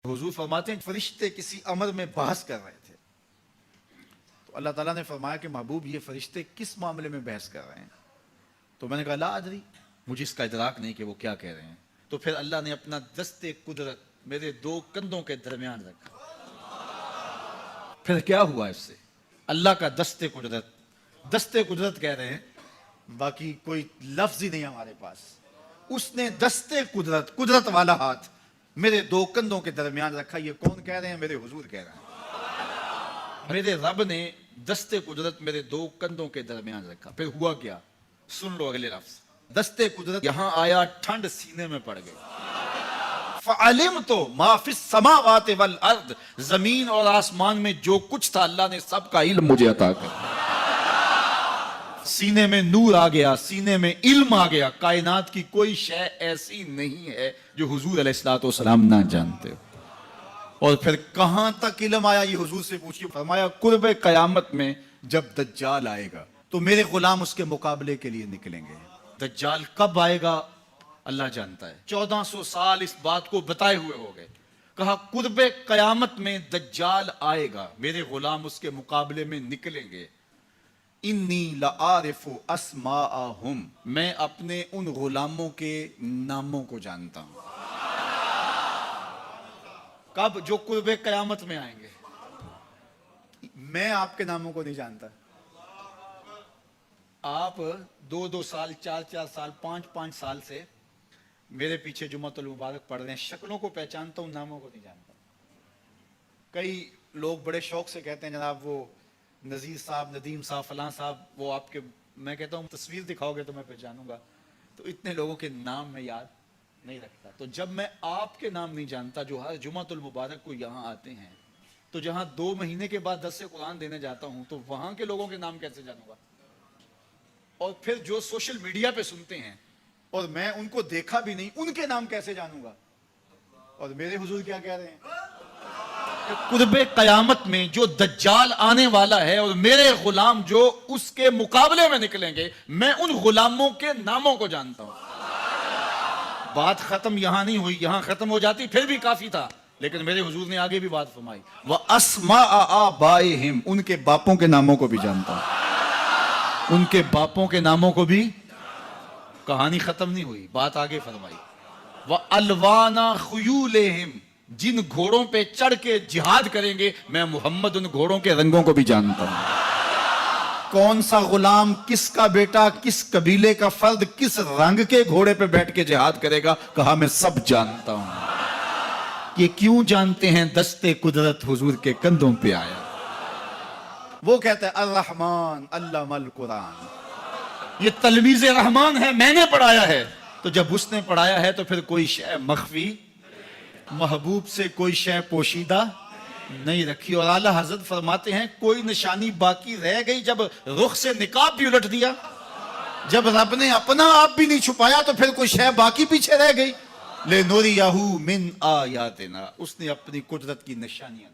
حضور فرماتے ہیں فرشتے کسی امر میں بحث کر رہے تھے تو اللہ تعالیٰ نے فرمایا کہ محبوب یہ فرشتے کس معاملے میں بحث کر رہے ہیں؟ تو میں نے کہا لا ادری، مجھے اس کا ادراک نہیں کہ وہ کیا کہہ رہے ہیں۔ تو پھر اللہ نے اپنا دست قدرت میرے دو کندھوں کے درمیان رکھا۔ پھر کیا ہوا اس سے؟ اللہ کا دست قدرت کہہ رہے ہیں، باقی کوئی لفظ ہی نہیں ہمارے پاس۔ اس نے دست قدرت والا ہاتھ میرے دو کندھوں کے درمیان رکھا۔ یہ کون کہہ رہے ہیں؟ میرے حضور کہہ رہے ہیں۔ میرے رب نے دست قدرت میرے دو کندھوں کے درمیان رکھا۔ پھر ہوا کیا؟ سن لو اگلے لفظ۔ دست قدرت یہاں آیا، ٹھنڈ سینے میں پڑ گئی۔ فَعَلِمْتُ مَا فِي السَّمَاوَاتِ وَالْأَرْضِ، زمین اور آسمان میں جو کچھ تھا اللہ نے سب کا علم مجھے عطا کر۔ سینے میں نور آ گیا، سینے میں علم آ گیا۔ کائنات کی کوئی شے ایسی نہیں ہے جو حضور علیہ الصلوۃ والسلام نہ جانتے ہو۔ اور پھر کہاں تک علم آیا یہ حضور سے پوچھیے۔ فرمایا قرب قیامت میں جب دجال آئے گا تو میرے غلام اس کے مقابلے کے لیے نکلیں گے۔ دجال کب آئے گا اللہ جانتا ہے۔ 1400 سال اس بات کو بتائے ہوئے ہو گئے۔ کہا قرب قیامت میں دجال آئے گا، میرے غلام اس کے مقابلے میں نکلیں گے۔ انی لعارف اسماءہم، میں اپنے ان غلاموں کے ناموں کو جانتا ہوں۔ کب؟ جو قرب قیامت میں آئیں گے۔ میں آپ کے ناموں کو نہیں جانتا۔ آپ 2 سال 4 سال 5 سال سے میرے پیچھے جمعۃ المبارک پڑھ رہے ہیں، شکلوں کو پہچانتا ہوں، ناموں کو نہیں جانتا۔ کئی لوگ بڑے شوق سے کہتے ہیں جناب وہ نذیر صاحب، ندیم صاحب، فلاں صاحب، وہ آپ کے، میں کہتا ہوں تصویر دکھاؤ گے تو میں پہچانوں گا۔ تو اتنے لوگوں کے نام میں یاد نہیں رکھتا۔ تو جب میں آپ کے نام نہیں جانتا جو ہر جمعۃ المبارک کو یہاں آتے ہیں، تو جہاں 2 مہینے کے بعد درس قرآن دینے جاتا ہوں تو وہاں کے لوگوں کے نام کیسے جانوں گا؟ اور پھر جو سوشل میڈیا پہ سنتے ہیں اور میں ان کو دیکھا بھی نہیں، ان کے نام کیسے جانوں گا؟ اور میرے حضور کیا کہہ رہے ہیں؟ قرب قیامت میں جو دجال آنے والا ہے اور میرے غلام جو اس کے مقابلے میں نکلیں گے، میں ان غلاموں کے ناموں کو جانتا ہوں۔ بات ختم یہاں نہیں ہوئی، یہاں ختم ہو جاتی پھر بھی کافی تھا، لیکن میرے حضور نے آگے بھی بات فرمائی۔ وَأَسْمَاءَ آبَائِهِمْ، ان کے باپوں کے ناموں کو بھی جانتا ہوں۔ ان کے باپوں کے ناموں کو بھی۔ کہانی ختم نہیں ہوئی، بات آگے فرمائی۔ وَأَلْوَانَ خُيُولِهِمْ، جن گھوڑوں پہ چڑھ کے جہاد کریں گے میں محمد ان گھوڑوں کے رنگوں کو بھی جانتا ہوں۔ کون سا غلام، کس کا بیٹا، کس قبیلے کا فرد کس رنگ کے گھوڑے پہ بیٹھ کے جہاد کرے گا، کہا میں سب جانتا ہوں۔ یہ کیوں جانتے ہیں؟ دست قدرت حضور کے کندھوں پہ آیا۔ وہ کہتا ہے الرحمن علم القرآن، یہ تلمیذ رحمان ہے، میں نے پڑھایا ہے۔ تو جب اس نے پڑھایا ہے تو پھر کوئی شے مخفی، محبوب سے کوئی شے پوشیدہ نہیں رکھی۔ اور اعلیٰ حضرت فرماتے ہیں کوئی نشانی باقی رہ گئی جب رخ سے نقاب بھی الٹ دیا، جب رب نے اپنا آپ بھی نہیں چھپایا تو پھر کوئی شے باقی پیچھے رہ گئی۔ لِنُرِيَهُ مِنْ آیاتنا، اس نے اپنی قدرت کی نشانیاں